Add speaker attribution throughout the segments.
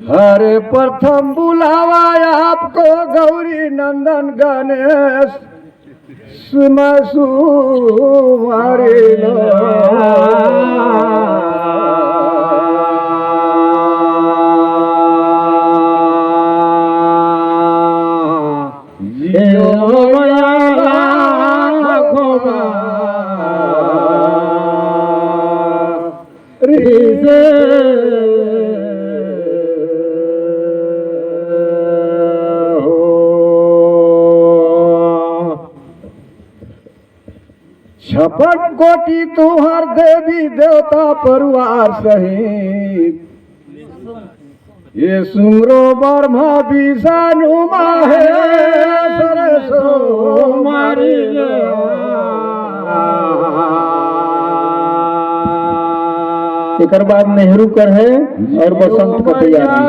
Speaker 1: हरे प्रथम बुलावा आपको गौरी नंदन गणेश सुमारी छप्पन कोटि तुम्हार देवी देवता परिवार सहित ये सुमरो ब्रह्मा विष्णु महेश मारी
Speaker 2: एक बाद नेहरू कर है और बसंत का तैयारी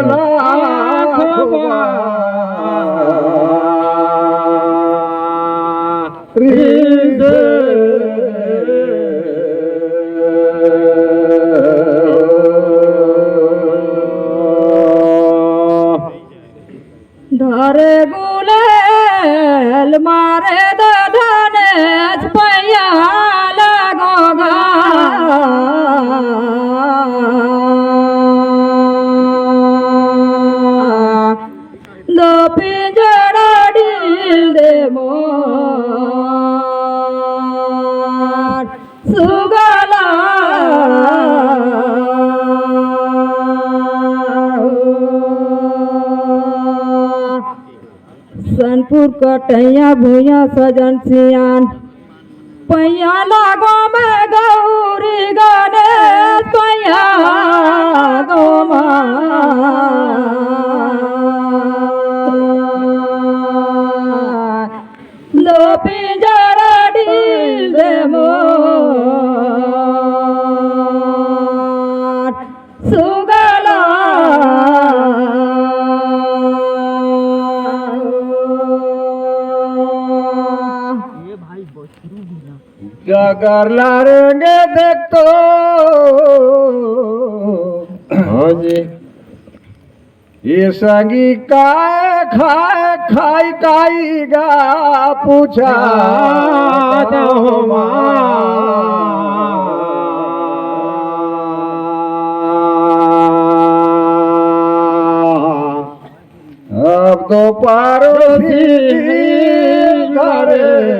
Speaker 3: धरे गुलेल मारे दधने पैया लगोगा दो पिंजरा डिल दे मोर सुगला सनपुर कटैया भूया सजन सियान पैया लागो में गौरी गणेश पैया गो दो पिंजरा डिल दे मोर सुगला
Speaker 1: डगर लारेंगे देख तो
Speaker 2: हाँ जी
Speaker 1: ये संगी काय खाए खाई काईगा पूछा तो अब तो पार्वती घरे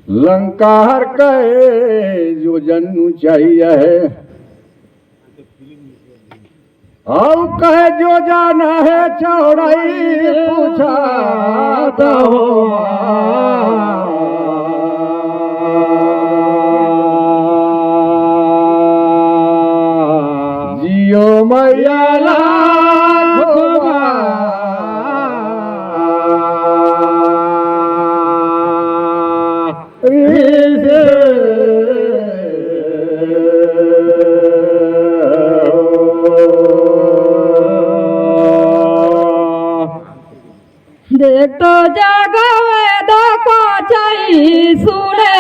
Speaker 1: लंका हर कहे जो जन्नू चाहिए है और कहे जो जाना है चौड़ाई पूछा तो जियो मैया
Speaker 3: देख तो जगवे दो को चाहिए सुने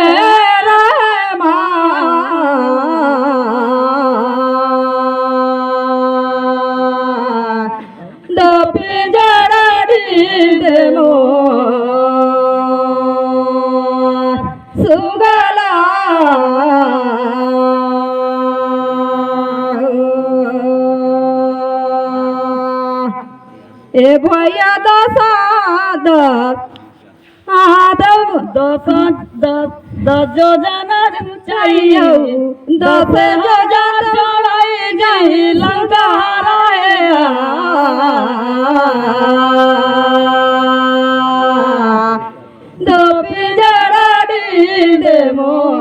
Speaker 3: दो पिंजरा डिल दे मोर सुगला ए भैया दस जो जाना चाहिए दस जो जाना चढ़ाई जाई लंका दो पिंजरा डिल दे मोर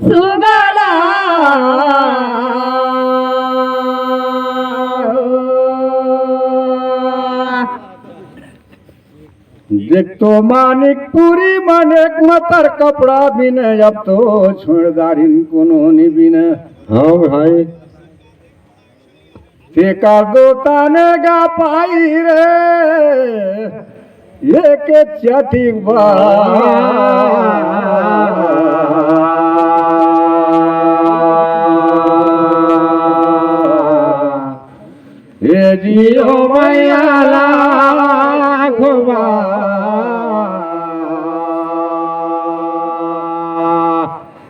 Speaker 3: सुगला
Speaker 1: एक तो मानिकपुरी मन एक मतर कपड़ा बिन अब तो छोड़दारिन कोनो नि बिन
Speaker 2: हाँ भाई
Speaker 1: ते का दो ताने गा पाई रे ये के चटिक बा ये जियो मैया लाखों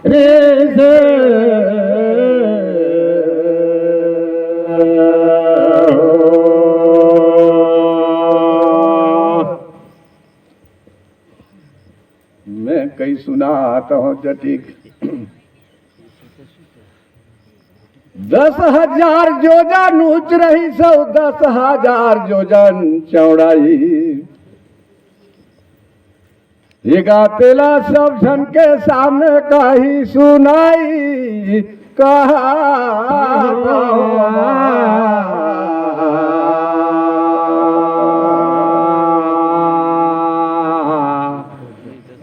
Speaker 1: रे से मैं कई सुनाता हूँ जटिक 10,000 जोजन ऊंच रही 10,000 जोजन चौड़ाई ये गातेला सब जन के सामने कही सुनाई कहा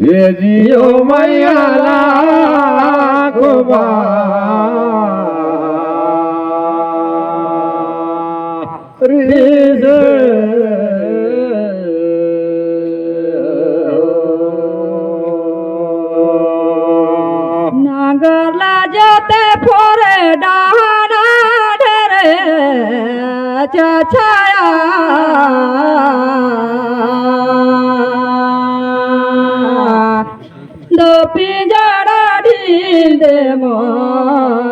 Speaker 1: ये जियो मैया लाखों
Speaker 3: नागरला जोते फोरे डाना ढेरे छाया दो पिंजरा ढील दे मोर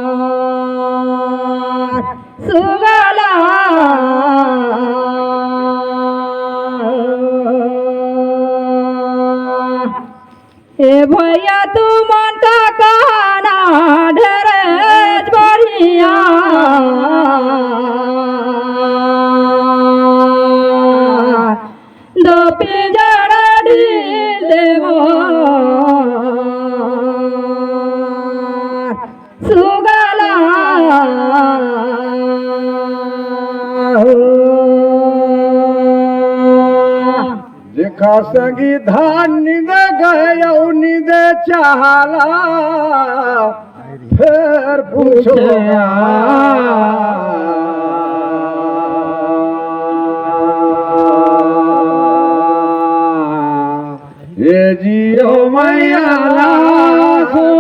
Speaker 3: सुगला ए भैया तू मन का कहना ढेरे बढ़िया दो पिंजरा ढील दे मोर सुगला
Speaker 1: देखा संगी धान निद गया निद चाहला फिर पूछो ये जियो मैया लाखों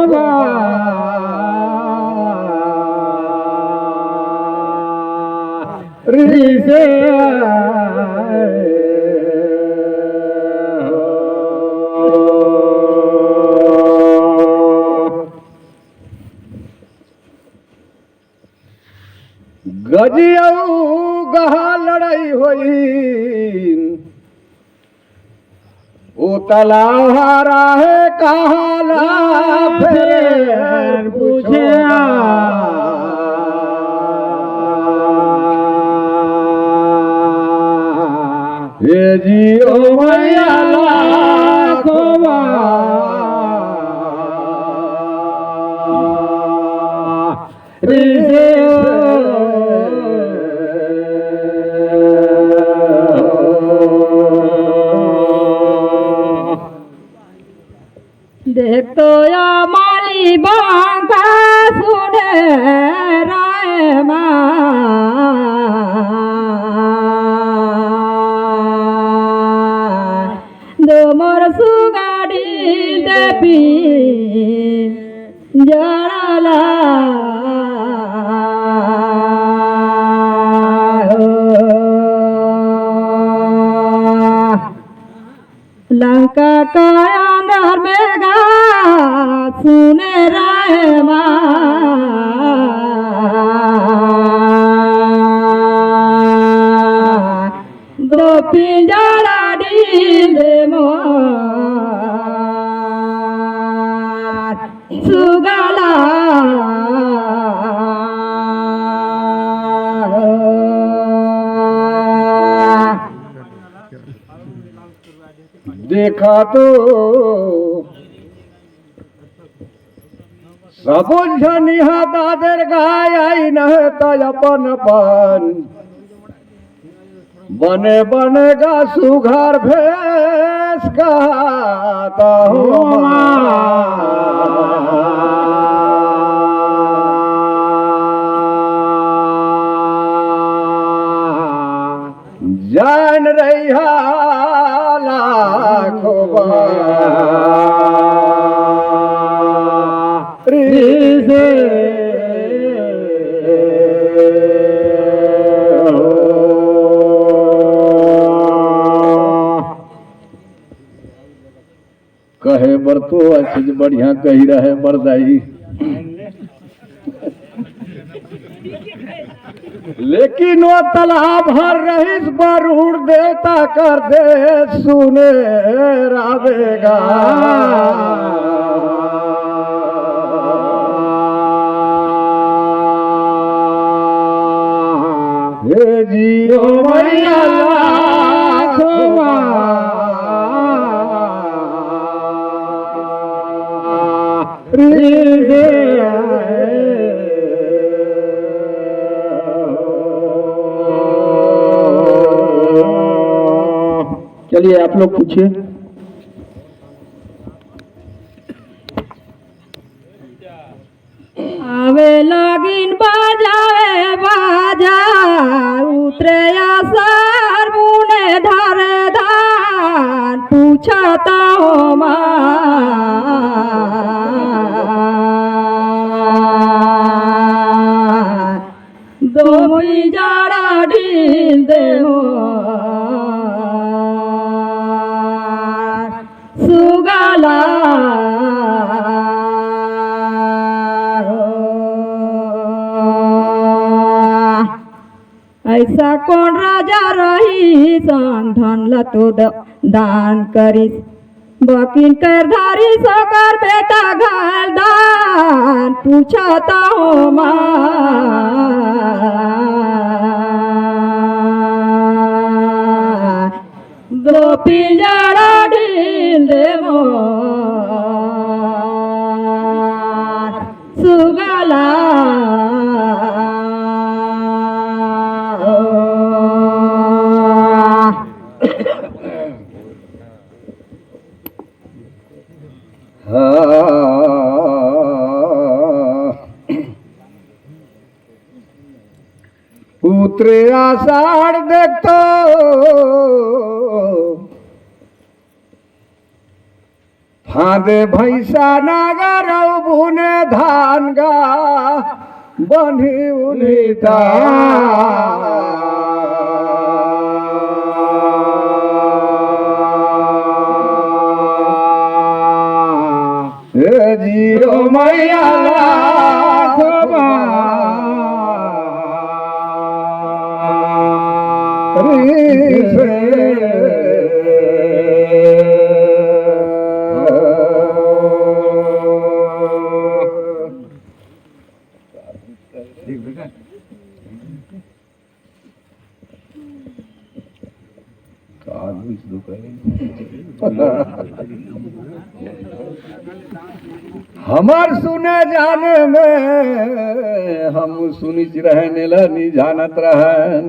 Speaker 1: से गजियऊ गहा लड़ाई होई ओ तलाहारा है कहाला फिर पूछे ये जियो मैया लाखों
Speaker 3: देख तो या माली बांका सुने राय दो मोर सुगाड़ी देपी जड़ला लंका का अंदर में गा सुने राय दो पिंजरा ढील दे मोर सुगला
Speaker 1: देखा तो सब झनिहा दादर गाय आई न अपन अपन बने बनेगा सुघर भेष देश कहता हो जान रही लाखों
Speaker 2: कहे बर तो अच्छी बढ़िया कही रहे बरदाई,
Speaker 1: लेकिन वो तालाब भर रहीस बरूढ़ देवता कर दे सुने रावेगा हे जियो मैया
Speaker 2: चलिए आप लोग पूछिए।
Speaker 3: आवे लगिन बाजावे बाजा उतरे आसार मुने धारे धान पूछता हो दो मुई जाड़ा ढील दे हो सुगाला ऐसा कौन राजा रही सन धन लतो दान करिस बकिन कर धारी सकर बेटा घाल दान पूछता हो दो पिंजरा ढील दे सुगला
Speaker 1: उतरे आषाढ़ देखतो फादे भैसा नागर बुने धान गा बनी उनिता जियो मैया हमार सुने जाने में हम सुनिच रहने लनी जानत रहन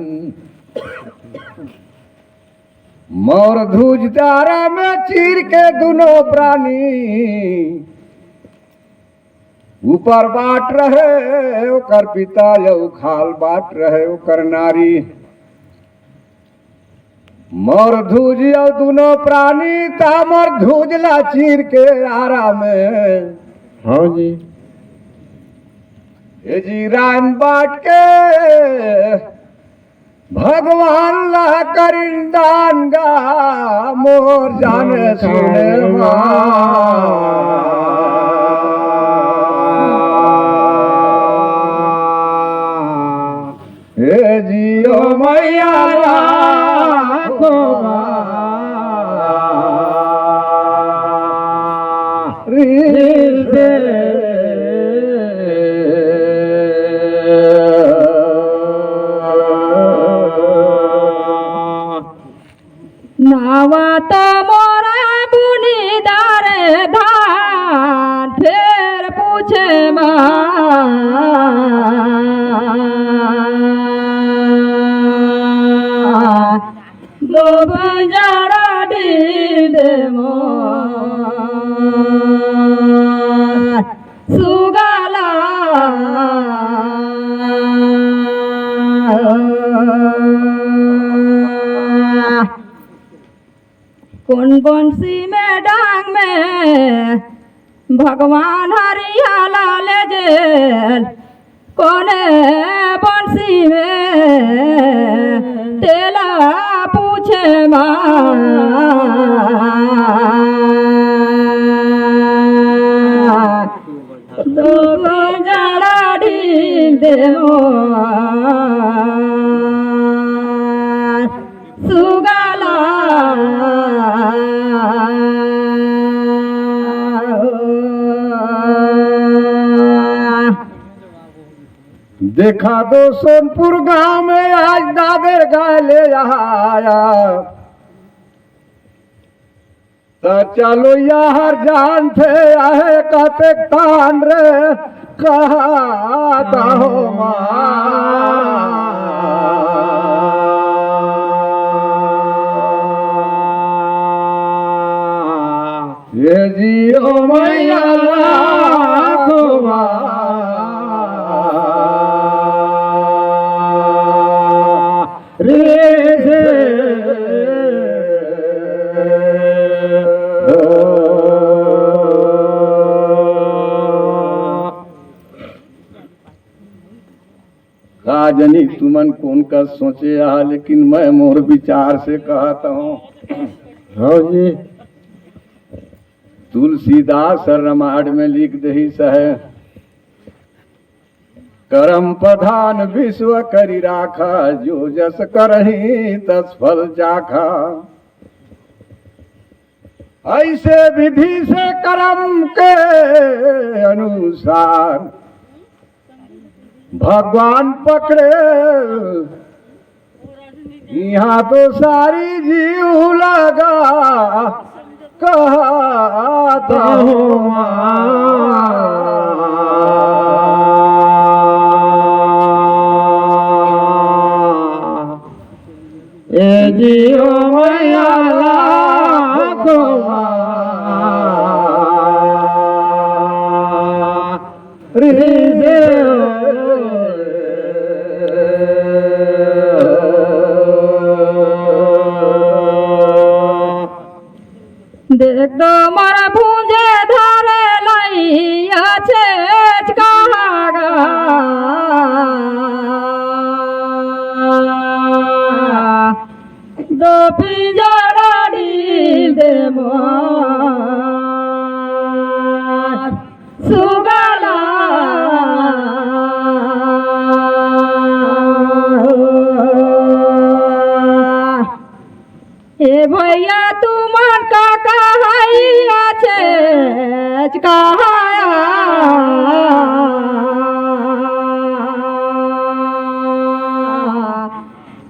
Speaker 1: मोर धूज तारा में चीर के दोनों प्राणी ऊपर बाट रहे ओकर पिता यऊ खाल बाट रहे ओकर नारी मोर धूज यऊ दोनों प्राणी तामर धूजला चीर के आरा में
Speaker 2: हाँ जी
Speaker 1: ये जी रान बाट के भगवान ला करिंदान गा मोर जाने सुने हे जियो मैया
Speaker 3: नावा तो मोरा बुनी दारे धान फिर पूछे दो बंजारा ढील दे मोर सुगाला कौन बंसी में डांग में भगवान हरियाला ले जेल कोने बंसी में तेला पूछे दो जड़ा ढील दे मोर सुगाला
Speaker 1: देखा दो सोनपुर गांव में आज दादेर गाय ले आया तो चलो यार जान थे आहे कहते तान रे कहा हो ये जियो मैया जनी तुमन कौन का सोचे लेकिन मैं मोर विचार से कहता हूँ।
Speaker 2: हाँ जी
Speaker 1: तुलसीदास रामायण में लिख दही सहे करम प्रधान विश्व करी राखा जो जस करही तस फल जाखा। ऐसे विधि से कर्म के अनुसार भगवान पकड़े यहाँ तो सारी जीव लगा कहता हूँ
Speaker 2: ए जियो मैया लाखों
Speaker 3: देख दो मोर भूंजे धरे लइया छे कहागा दो पिंजरा ढील दे मोर सुगाला ए भैया तुम्हार का कहाइया छे कहाया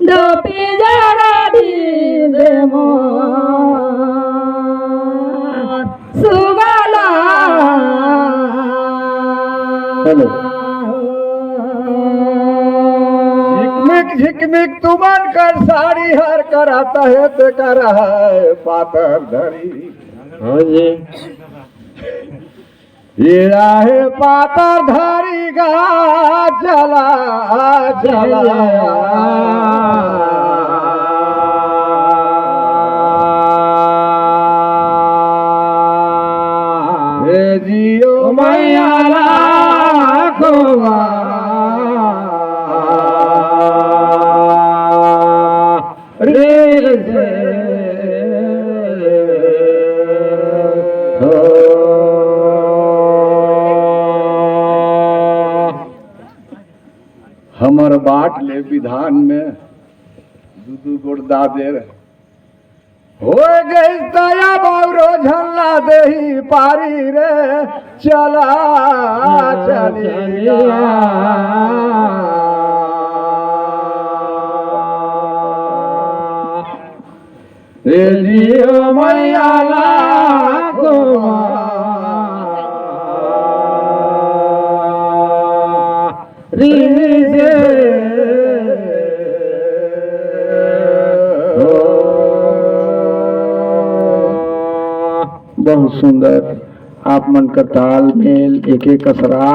Speaker 3: दो पिंजरा ढील दे मोर सुगाला।
Speaker 2: हेलो
Speaker 1: झिकमिक तुमन कर साड़ी हर कराता है ते कर है पातर धरी।
Speaker 2: हाँ जी
Speaker 1: ये है पातर धरी गा चला चला जियो मैया लाखों हमर बाट ले विधान में दूधू गुड़दा देर हो गई दया बाबरो झल्ला देही पारी रे चला चलिया रे जियो मैया लाखों
Speaker 2: सुंदर आप मन का तालमेल एक एक असरा